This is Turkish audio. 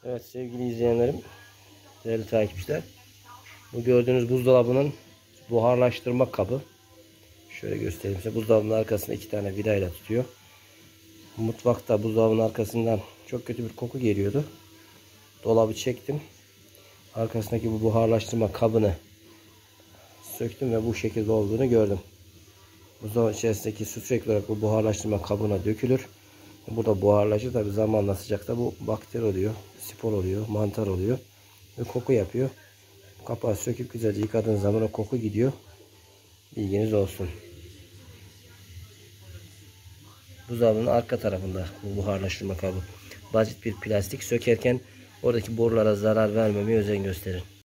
Evet sevgili izleyenlerim, değerli takipçiler. Bu gördüğünüz buzdolabının buharlaştırma kabı. Şöyle göstereyim size. Buzdolabının arkasında 2 tane vidayla tutuyor. Mutfakta buzdolabının arkasından çok kötü bir koku geliyordu. Dolabı çektim. Arkasındaki bu buharlaştırma kabını söktüm ve bu şekilde olduğunu gördüm. Buzdolabı içerisindeki su sürekli olarak bu buharlaştırma kabına dökülür. Burada buharlaşır. Tabi zamanla sıcakta bu bakteri oluyor, spor oluyor, mantar oluyor ve koku yapıyor. Kapağı söküp güzelce yıkadığınız zaman o koku gidiyor. Bilginiz olsun. Buzdolabının arka tarafında bu buharlaştırma kabı. Basit bir plastik, sökerken oradaki borulara zarar vermemeye özen gösterin.